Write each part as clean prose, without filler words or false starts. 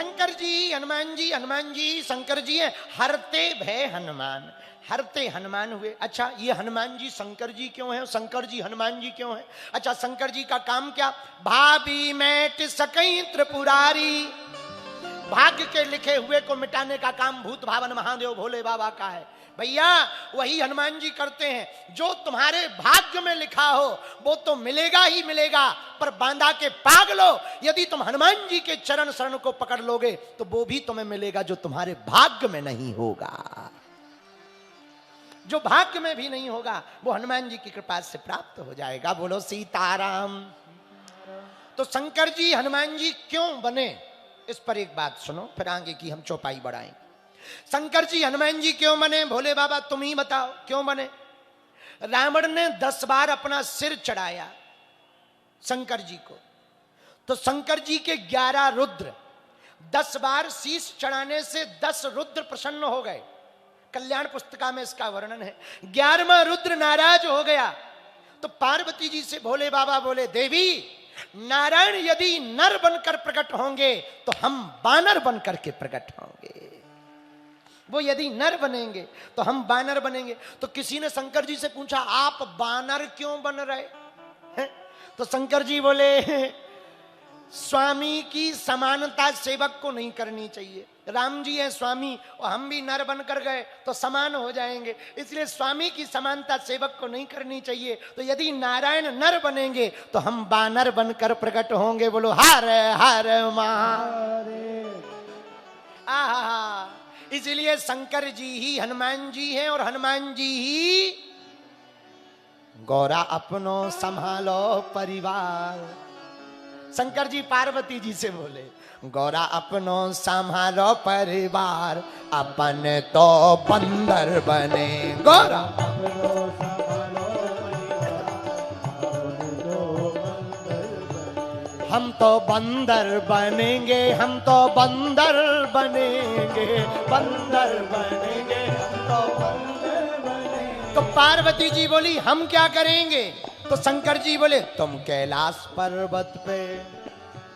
शंकर जी हनुमान जी शंकर जी हैं, हरते भय हनुमान, हरते हनुमान हुए। अच्छा ये हनुमान जी शंकर जी क्यों हैं, शंकर जी हनुमान जी क्यों हैं? अच्छा शंकर जी का काम क्या? भाभी मैट सकई त्रिपुरारी, भाग्य के लिखे हुए को मिटाने का काम भूत भावन महादेव भोले बाबा का है। भैया वही हनुमान जी करते हैं। जो तुम्हारे भाग्य में लिखा हो वो तो मिलेगा ही मिलेगा, पर बांधा के पागलो, यदि तुम हनुमान जी के चरण शरण को पकड़ लोगे तो वो भी तुम्हें मिलेगा जो तुम्हारे भाग्य में नहीं होगा। जो भाग्य में भी नहीं होगा वो हनुमान जी की कृपा से प्राप्त हो जाएगा। बोलो सीताराम। तो शंकर जी हनुमान जी क्यों बने, इस पर एक बात सुनो, फिर आगे की हम चौपाई बढ़ाएं। शंकर जी हनुमान जी क्यों बने? भोले बाबा तुम ही बताओ क्यों बने? रावण ने 10 बार अपना सिर चढ़ाया शंकर जी को, तो शंकर जी के 11 रुद्र, 10 बार शीश चढ़ाने से 10 रुद्र प्रसन्न हो गए। कल्याण पुस्तिका में इसका वर्णन है। 11वां रुद्र नाराज हो गया तो पार्वती जी से भोले बाबा बोले, देवी नारायण यदि नर बनकर प्रकट होंगे तो हम बानर बनकर के प्रकट होंगे। वो यदि नर बनेंगे तो हम बानर बनेंगे। तो किसी ने शंकर जी से पूछा आप बानर क्यों बन रहे हैं? तो शंकर जी बोले स्वामी की समानता सेवक को नहीं करनी चाहिए। राम जी हैं स्वामी और हम भी नर बनकर गए तो समान हो जाएंगे, इसलिए स्वामी की समानता सेवक को नहीं करनी चाहिए। तो यदि नारायण नर बनेंगे तो हम बानर बनकर प्रकट होंगे। बोलो हर हर महादेव। आहा, इसलिए शंकर जी ही हनुमान जी हैं और हनुमान जी ही गौरा अपनो संभालो परिवार। शंकर जी पार्वती जी से बोले गौरा अपनो संभालो परिवार, अपन तो बंदर बने। गौरा अपनो संभालो परिवार, हम तो बंदर बनेंगे, हम तो बंदर बनेंगे, बंदर बनेंगे, हम तो बंदर बनेंगे। तो पार्वती जी बोली हम क्या करेंगे? तो शंकर जी बोले तुम कैलाश पर्वत पे,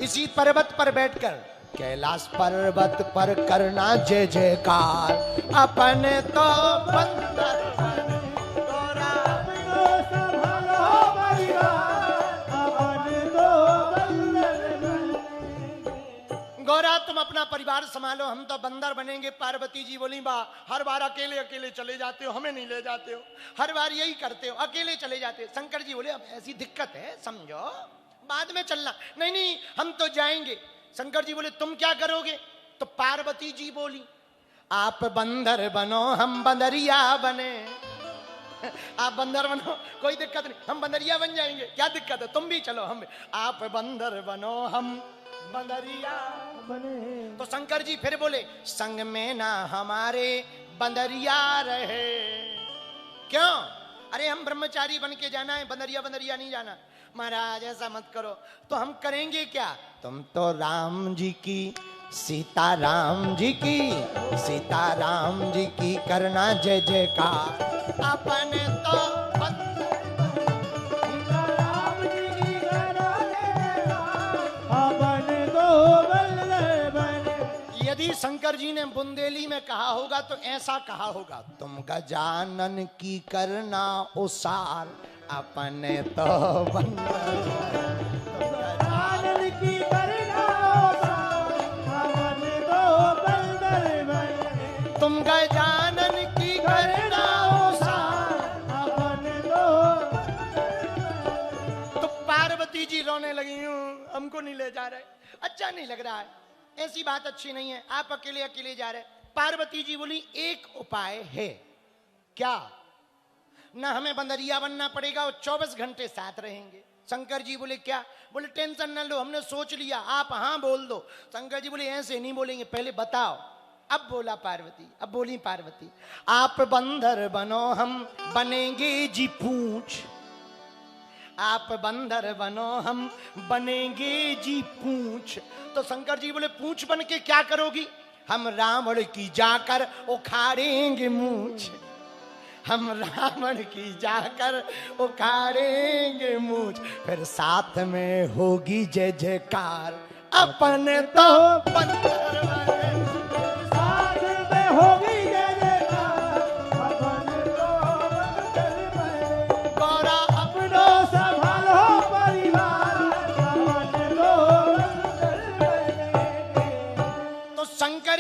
इसी पर्वत पर बैठकर कैलाश पर्वत पर करना जय जयकार, अपने तो बंदर बने। गौरा अपनो संभालो परिवार, अपने तो बंदर बने। गौरा तुम अपना परिवार संभालो, हम तो बंदर बनेंगे। पार्वती जी बोली बा हर बार अकेले अकेले चले जाते हो, हमें नहीं ले जाते हो, हर बार यही करते हो, अकेले चले जाते हो। शंकर जी बोले अब ऐसी दिक्कत है समझो, बाद में चलना। नहीं नहीं हम तो जाएंगे। शंकर जी बोले तुम क्या करोगे? तो पार्वती जी बोली आप बंदर बनो हम बंदरिया बने। आप बंदर बनो कोई दिक्कत नहीं, हम बंदरिया बन जाएंगे, क्या दिक्कत है, तुम भी चलो हम। आप बंदर बनो हम बंदरिया बने। तो शंकर जी फिर बोले संग में ना हमारे बंदरिया रहे। क्यों? अरे हम ब्रह्मचारी बन के जाना है, बंदरिया बंदरिया नहीं जाना। महाराज ऐसा मत करो। तो हम करेंगे क्या? तुम तो राम जी की सीता राम जी की, सीता राम जी की करना जय जयकार, अपने तो यदि शंकर जी ने बुंदेली में कहा होगा तो ऐसा कहा होगा तुम गजानन की करना उसार, अपने तो बंदर गजानन की करना उसार, अपने तो बंदर बने। तुम गजानन की करना उसार, अपने तो पार्वती जी रोने लगी हूँ, हमको नहीं ले जा रहे, अच्छा नहीं लग रहा है, ऐसी बात अच्छी नहीं है, आप अकेले अकेले जा रहे। पार्वती जी बोली एक उपाय है। क्या? ना हमें बंदरिया बनना पड़ेगा और 24 घंटे साथ रहेंगे। शंकर जी बोले क्या? बोले टेंशन ना लो, हमने सोच लिया, आप हाँ बोल दो। शंकर जी बोले ऐसे नहीं बोलेंगे, पहले बताओ। अब बोला पार्वती, अब बोली पार्वती आप बंदर बनो हम बनेंगे जी पूंछ, आप बंदर बनो हम बनेंगे जी पूंछ। तो शंकर जी बोले पूंछ बन के क्या करोगी? हम रावण की जाकर उखाड़ेंगे मूंछ, हम रावण की जाकर उखाड़ेंगे मूंछ, फिर साथ में होगी जय जयकार, अपने तो बंदर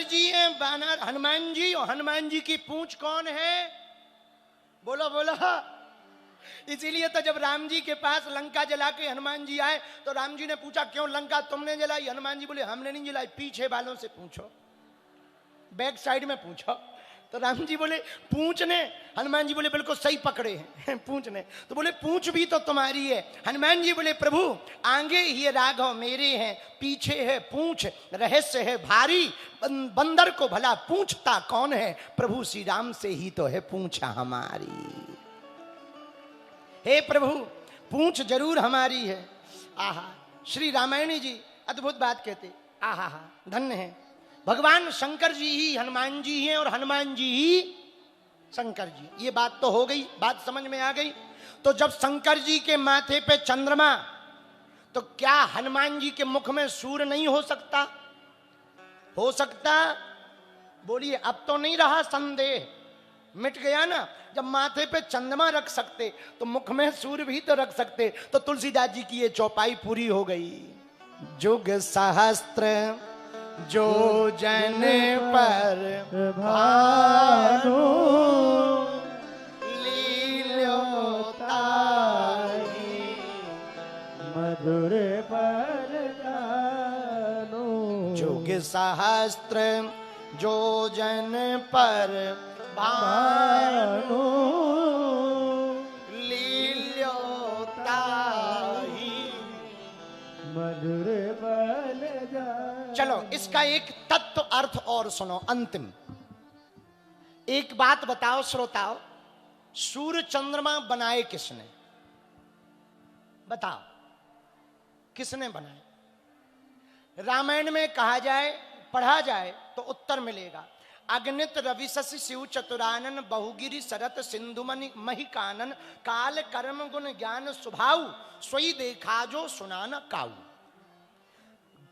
जी हैं बानर हनुमान जी, और हनुमान जी की पूंछ कौन है? बोलो बोलो। इसीलिए तो जब राम जी के पास लंका जला के हनुमान जी आए तो राम जी ने पूछा क्यों लंका तुमने जलाई? हनुमान जी बोले हमने नहीं जलाई, पीछे वालों से पूछो, बैक साइड में पूछो। तो राम जी बोले पूंछ ने? हनुमान जी बोले बिल्कुल सही पकड़े हैं पूंछ ने। तो बोले पूंछ भी तो तुम्हारी है। हनुमान जी बोले प्रभु आगे ये राघव मेरे हैं, पीछे है पूंछ, रहस्य है भारी, बंदर को भला पूछता कौन है? प्रभु श्री राम से ही तो है पूंछ हमारी। हे प्रभु पूंछ जरूर हमारी है। आहा, श्री रामायणी जी अद्भुत बात कहते, आहा धन्य है। भगवान शंकर जी ही हनुमान जी हैं और हनुमान जी ही शंकर जी। ये बात तो हो गई, बात समझ में आ गई। तो जब शंकर जी के माथे पे चंद्रमा, तो क्या हनुमान जी के मुख में सूर्य नहीं हो सकता? हो सकता? बोलिए, अब तो नहीं रहा संदेह, मिट गया ना। जब माथे पे चंद्रमा रख सकते तो मुख में सूर्य भी तो रख सकते। तो तुलसीदास जी की ये चौपाई पूरी हो गई। जुग सहस्त्र जो जन पर भानु, लील्योताहि मधुर पर जानो। जुग सहस्त्र जो जन पर भानु, लील्योताहि मधुर बल जानो। चलो इसका एक तत्व अर्थ और सुनो। अंतिम एक बात बताओ श्रोताओ, सूर्य चंद्रमा बनाए किसने? बताओ किसने बनाए? रामायण में कहा जाए, पढ़ा जाए तो उत्तर मिलेगा। अग्नित रवि शशि शिव चतुरानन, बहुगिरि शरत सिंधु मही कानन, काल कर्म गुण ज्ञान स्वभाव, सोई देखा जो सुनाना काऊ।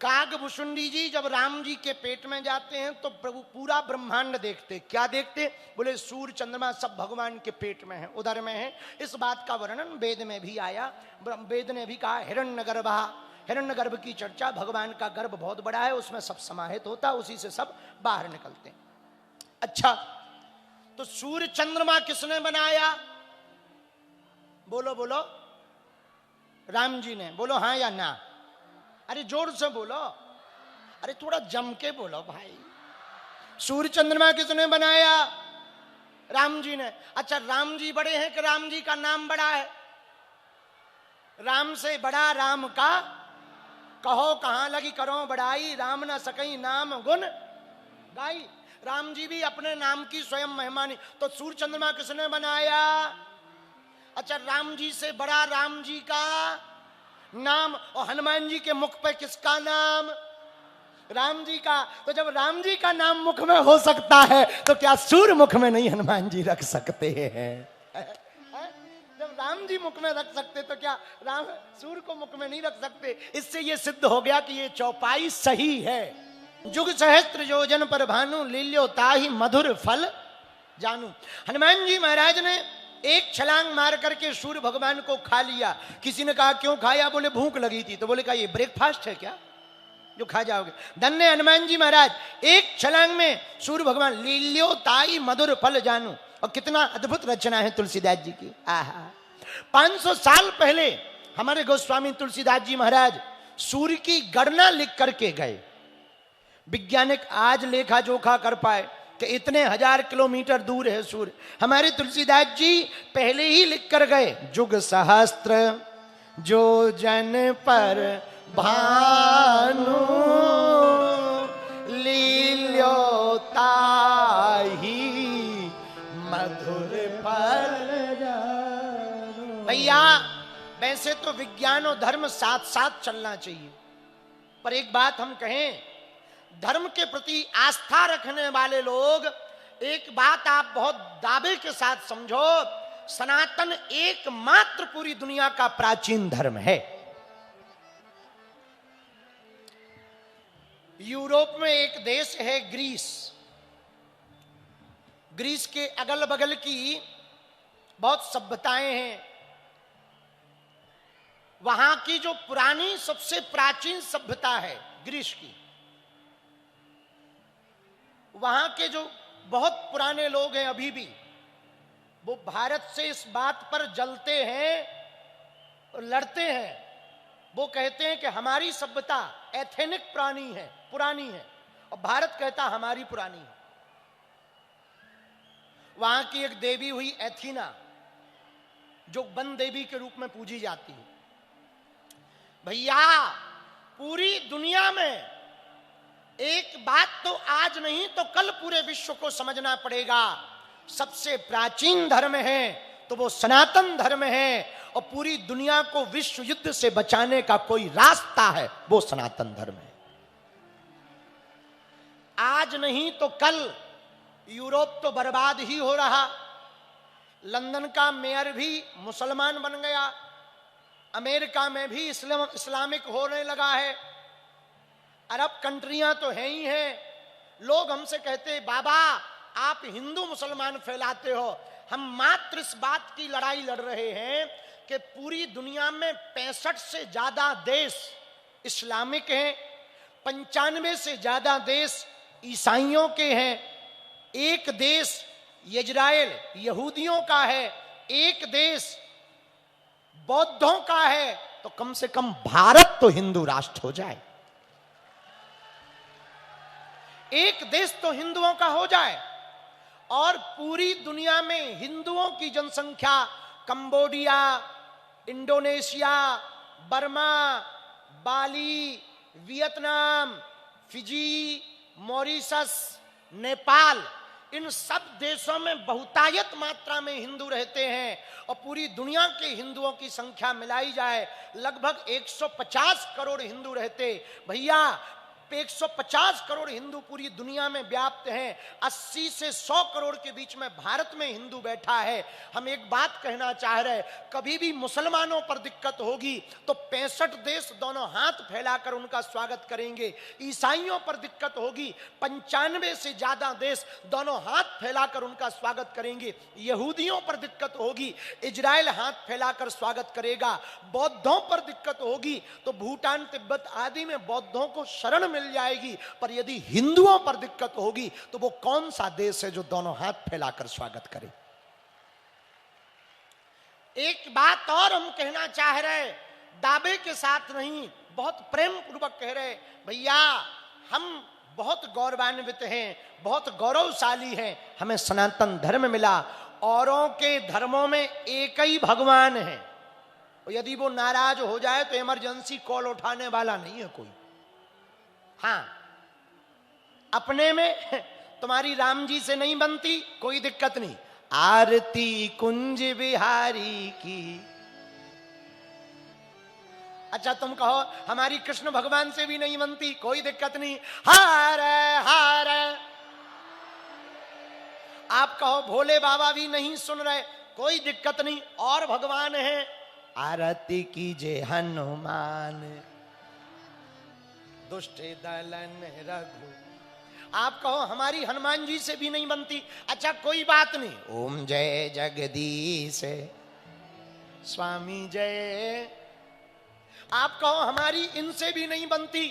कागभूषुंडी जी जब राम जी के पेट में जाते हैं तो प्रभु पूरा ब्रह्मांड देखते। क्या देखते? बोले सूर्य चंद्रमा सब भगवान के पेट में है, उदर में है। इस बात का वर्णन वेद में भी आया। वेद ने भी कहा हिरण्यगर्भा, हिरण्यगर्भ की चर्चा, भगवान का गर्भ बहुत बड़ा है, उसमें सब समाहित होता, उसी से सब बाहर निकलते हैं। अच्छा, तो सूर्य चंद्रमा किसने बनाया? बोलो बोलो। राम जी ने। बोलो हाँ या ना? अरे जोर से बोलो, अरे थोड़ा जम के बोलो भाई। सूर्य चंद्रमा किसने बनाया? राम जी ने। अच्छा, राम जी बड़े हैं कि राम जी का नाम बड़ा है? राम से बड़ा राम का कहो कहां लगी करो बड़ाई, राम ना सकई नाम गुण गाई। राम जी भी अपने नाम की स्वयं महिमानी। तो सूर्य चंद्रमा किसने बनाया? अच्छा, राम जी से बड़ा राम जी का नाम, और हनुमान जी के मुख पे किसका नाम? राम जी का। तो जब राम जी का नाम मुख में हो सकता है तो क्या सूर्य मुख में नहीं हनुमान जी रख सकते हैं? जब राम जी मुख में रख सकते तो क्या राम सूर्य को मुख में नहीं रख सकते? इससे यह सिद्ध हो गया कि यह चौपाई सही है। जुग सहस्त्र योजन पर भानु, लील्योताहि मधुर फल जानू। हनुमान जी महाराज ने एक छलांग मार करके सूर्य भगवान को खा लिया। किसी ने कहा क्यों खाया? बोले भूख लगी थी। तो बोले कहा ये ब्रेकफास्ट है क्या जो खा जाओगे? धन्य हनुमान जी महाराज, एक छलांग में सूर्य भगवान। लील्योताहि मधुर फल जानू। और कितना अद्भुत रचना है तुलसीदास जी की। आहा, 500 साल पहले हमारे गोस्वामी तुलसीदास जी महाराज सूर्य की गणना लिख करके गए। वैज्ञानिक आज लेखा जोखा कर पाए कि इतने 1000 किलोमीटर दूर है सूर्य। हमारे तुलसीदास जी पहले ही लिख कर गए, जुग सहस्त्र जो जन पर भानु, लील्योताहि मधुर फल जानू। भैया वैसे तो विज्ञान और धर्म साथ साथ चलना चाहिए, पर एक बात हम कहें, धर्म के प्रति आस्था रखने वाले लोग, एक बात आप बहुत दावे के साथ समझो, सनातन एकमात्र पूरी दुनिया का प्राचीन धर्म है। यूरोप में एक देश है ग्रीस। ग्रीस के अगल बगल की बहुत सभ्यताएं हैं। वहां की जो पुरानी सबसे प्राचीन सभ्यता है ग्रीस की, वहां के जो बहुत पुराने लोग हैं अभी भी, वो भारत से इस बात पर जलते हैं और लड़ते हैं। वो कहते हैं कि हमारी सभ्यता एथेनिक पुरानी है, और भारत कहता हमारी पुरानी है। वहां की एक देवी हुई एथीना, जो वन देवी के रूप में पूजी जाती है। भैया, पूरी दुनिया में एक बात तो आज नहीं तो कल पूरे विश्व को समझना पड़ेगा, सबसे प्राचीन धर्म है तो वो सनातन धर्म है, और पूरी दुनिया को विश्व युद्ध से बचाने का कोई रास्ता है, वो सनातन धर्म है। आज नहीं तो कल यूरोप तो बर्बाद ही हो रहा, लंदन का मेयर भी मुसलमान बन गया, अमेरिका में भी इस्लामिक होने लगा है, अरब कंट्रियां तो है ही हैं। लोग हमसे कहते बाबा आप हिंदू मुसलमान फैलाते हो। हम मात्र इस बात की लड़ाई लड़ रहे हैं कि पूरी दुनिया में 65 से ज्यादा देश इस्लामिक हैं, 95 से ज्यादा देश ईसाइयों के हैं, एक देश इजराइल यहूदियों का है, एक देश बौद्धों का है, तो कम से कम भारत तो हिंदू राष्ट्र हो जाए, एक देश तो हिंदुओं का हो जाए। और पूरी दुनिया में हिंदुओं की जनसंख्या कंबोडिया, इंडोनेशिया, बर्मा, बाली, वियतनाम, फिजी, मॉरिशस, नेपाल, इन सब देशों में बहुतायत मात्रा में हिंदू रहते हैं। और पूरी दुनिया के हिंदुओं की संख्या मिलाई जाए लगभग 150 करोड़ हिंदू रहते। भैया 150 करोड़ हिंदू पूरी दुनिया में व्याप्त हैं, 80 से 100 करोड़ के बीच में भारत में हिंदू बैठा है। हम एक बात कहना चाह रहे, कभी भी मुसलमानों पर दिक्कत होगी तो 65 देश दोनों हाथ फैलाकर उनका स्वागत करेंगे, ईसाइयों पर दिक्कत होगी 95 से ज्यादा देश दोनों हाथ फैलाकर उनका स्वागत करेंगे, यहूदियों पर दिक्कत होगी इजराइल हाथ फैलाकर स्वागत करेगा, बौद्धों पर दिक्कत होगी तो भूटान, तिब्बत आदि में बौद्धों को शरण मिल जाएगी। पर यदि हिंदुओं पर दिक्कत होगी तो वो कौन सा देश है जो दोनों हाथ फैलाकर स्वागत करे। एक बात और हम कहना चाह रहे, दावे के साथ नहीं, बहुत प्रेम पूर्वक कह रहे, भैया हम बहुत गौरवान्वित हैं, बहुत गौरवशाली हैं, हमें सनातन धर्म मिला। औरों के धर्मों में एक ही भगवान है, और यदि वो नाराज हो जाए तो इमरजेंसी कॉल उठाने वाला नहीं है कोई। हाँ, अपने में तुम्हारी राम जी से नहीं बनती, कोई दिक्कत नहीं, आरती कुंज बिहारी की। अच्छा तुम कहो हमारी कृष्ण भगवान से भी नहीं बनती, कोई दिक्कत नहीं, हार हार। आप कहो भोले बाबा भी नहीं सुन रहे, कोई दिक्कत नहीं, और भगवान है, आरती कीजिए हनुमान, दुष्ट दलन रघु। आप कहो हमारी हनुमान जी से भी नहीं बनती, अच्छा कोई बात नहीं, ओम जय जगदीश स्वामी जय। आप कहो हमारी इनसे भी नहीं बनती,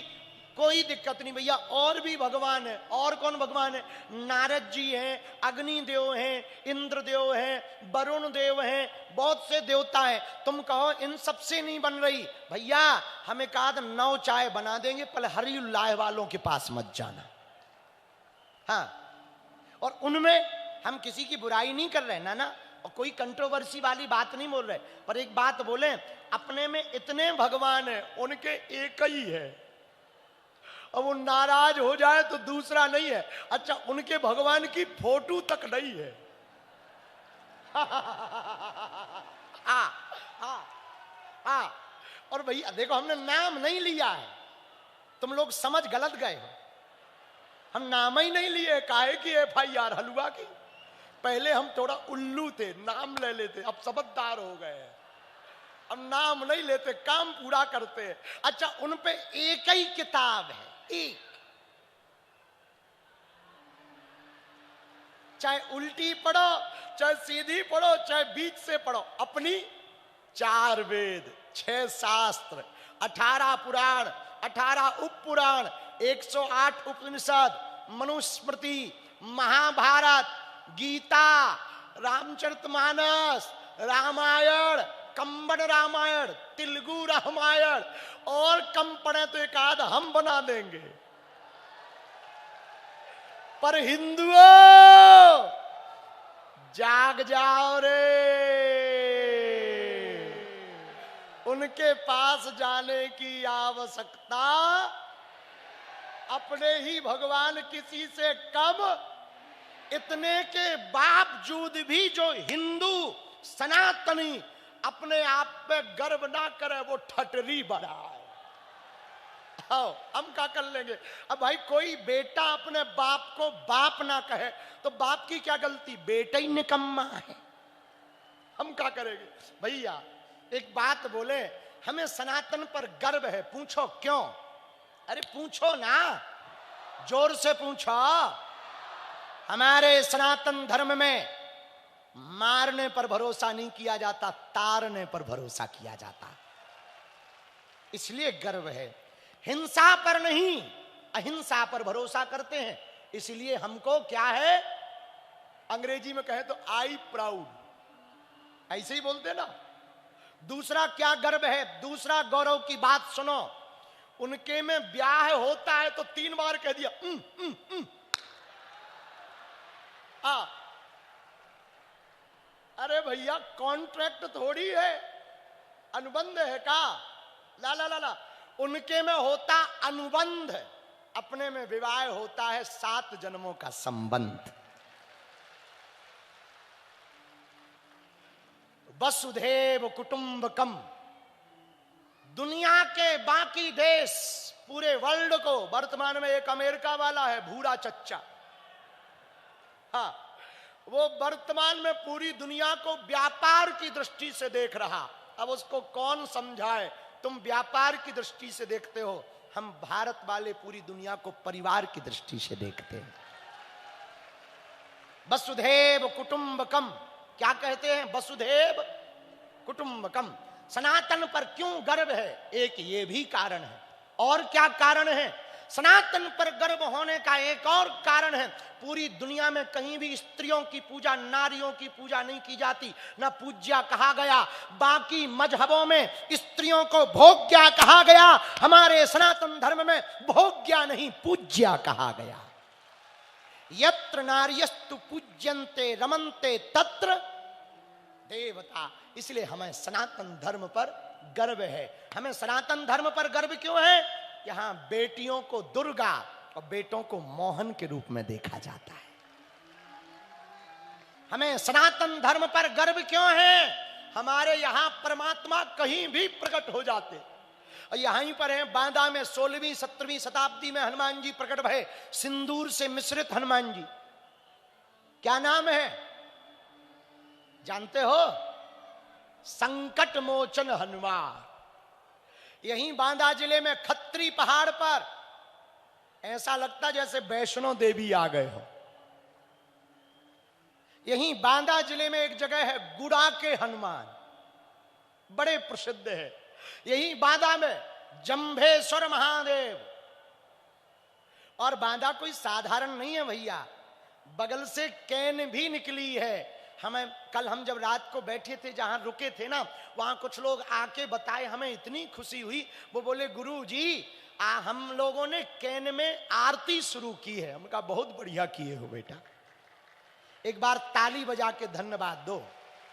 कोई दिक्कत नहीं भैया, और भी भगवान है। और कौन भगवान है? नारद जी हैं, अग्नि देव हैं, इंद्र देव हैं, वरुण देव हैं, बहुत से देवता हैं। तुम कहो इन सबसे नहीं बन रही, भैया हमें कहा 9 चाय बना देंगे, पर हरियुल्लाह वालों के पास मत जाना। हाँ, और उनमें हम किसी की बुराई नहीं कर रहे ना, और कोई कंट्रोवर्सी वाली बात नहीं बोल रहे, पर एक बात बोले, अपने में इतने भगवान है, उनके एक ही है, और वो नाराज हो जाए तो दूसरा नहीं है। अच्छा उनके भगवान की फोटो तक नहीं है। हाँ हाँ हाँ, और भैया देखो हमने नाम नहीं लिया है, तुम लोग समझ गलत गए हो, हम नाम ही नहीं लिए, काहे की FIR हलवा की। पहले हम थोड़ा उल्लू थे, नाम ले लेते, अब समझदार हो गए, अब नाम नहीं लेते, काम पूरा करते। अच्छा उन पे एक ही किताब है, एक, चाहे उल्टी पढ़ो, चाहे सीधी पढ़ो, चाहे बीच से पढ़ो, अपनी 4 वेद, 6 शास्त्र, 18 पुराण, 18 उप पुराण, 108 उपनिषद, मनुस्मृति, महाभारत, गीता, रामचरितमानस, रामायण, कंबन रामायण, तेलुगु रामायण, और कम पड़े तो एक आध हम बना देंगे। पर हिंदुओं जाग जाओ रे, उनके पास जाने की आवश्यकता, अपने ही भगवान किसी से कम, इतने के बावजूद भी जो हिंदू सनातनी अपने आप पे गर्व ना करे वो ठटरी बना है। आओ हम क्या कर लेंगे। अब भाई कोई बेटा अपने बाप को बाप ना कहे तो बाप की क्या गलती, बेटा ही निकम्मा है, हम क्या करेंगे। भैया एक बात बोले, हमें सनातन पर गर्व है, पूछो क्यों। अरे पूछो ना, जोर से पूछो। हमारे सनातन धर्म में मारने पर भरोसा नहीं किया जाता, तारने पर भरोसा किया जाता, इसलिए गर्व है। हिंसा पर नहीं, अहिंसा पर भरोसा करते हैं, इसलिए हमको क्या है, अंग्रेजी में कहे तो आई प्राउड, ऐसे ही बोलते ना। दूसरा क्या गर्व है, दूसरा गौरव की बात सुनो, उनके में ब्याह होता है तो 3 बार कह दिया अरे भैया कॉन्ट्रैक्ट थोड़ी है, अनुबंध है का, ला ला ला ला। उनके में होता अनुबंध, अपने में विवाह होता है 7 जन्मों का संबंध। वसुधैव कुटुंबकम, दुनिया के बाकी देश, पूरे वर्ल्ड को, वर्तमान में एक अमेरिका वाला है भूरा चच्चा, हाँ, वो वर्तमान में पूरी दुनिया को व्यापार की दृष्टि से देख रहा। अब उसको कौन समझाए, तुम व्यापार की दृष्टि से देखते हो, हम भारत वाले पूरी दुनिया को परिवार की दृष्टि से देखते हैं। वसुधैव कुटुंबकम, क्या कहते हैं, वसुधैव कुटुंबकम। सनातन पर क्यों गर्व है, एक ये भी कारण है। और क्या कारण है, सनातन पर गर्व होने का एक और कारण है, पूरी दुनिया में कहीं भी स्त्रियों की पूजा, नारियों की पूजा नहीं की जाती, ना पूज्या कहा गया। बाकी मजहबों में स्त्रियों को भोग्या कहा गया, हमारे सनातन धर्म में भोग्या नहीं पूज्या कहा गया। यत्र नार्यस्तु पूज्यन्ते रमन्ते तत्र देवता। इसलिए हमें सनातन धर्म पर गर्व है। हमें सनातन धर्म पर गर्व क्यों है, यहां बेटियों को दुर्गा और बेटों को मोहन के रूप में देखा जाता है। हमें सनातन धर्म पर गर्व क्यों है, हमारे यहां परमात्मा कहीं भी प्रकट हो जाते। और यहीं पर है बांदा में 16वीं 17वीं शताब्दी में हनुमान जी प्रकट भये, सिंदूर से मिश्रित हनुमान जी। क्या नाम है जानते हो, संकट मोचन हनुमान। यहीं बांदा जिले में खत्री पहाड़ पर ऐसा लगता जैसे वैष्णो देवी आ गए हो। यहीं बांदा जिले में एक जगह है गुड़ा के हनुमान, बड़े प्रसिद्ध है। यहीं बांदा में जंभेश्वर महादेव। और बांदा कोई साधारण नहीं है भैया, बगल से कैन भी निकली है। हमें कल हम जब रात को बैठे थे, जहां रुके थे ना, वहां कुछ लोग आके बताए, हमें इतनी खुशी हुई। वो बोले गुरु जी हम लोगों ने कैन में आरती शुरू की है। हम कहा बहुत बढ़िया किए हो बेटा, एक बार ताली बजा के धन्यवाद दो।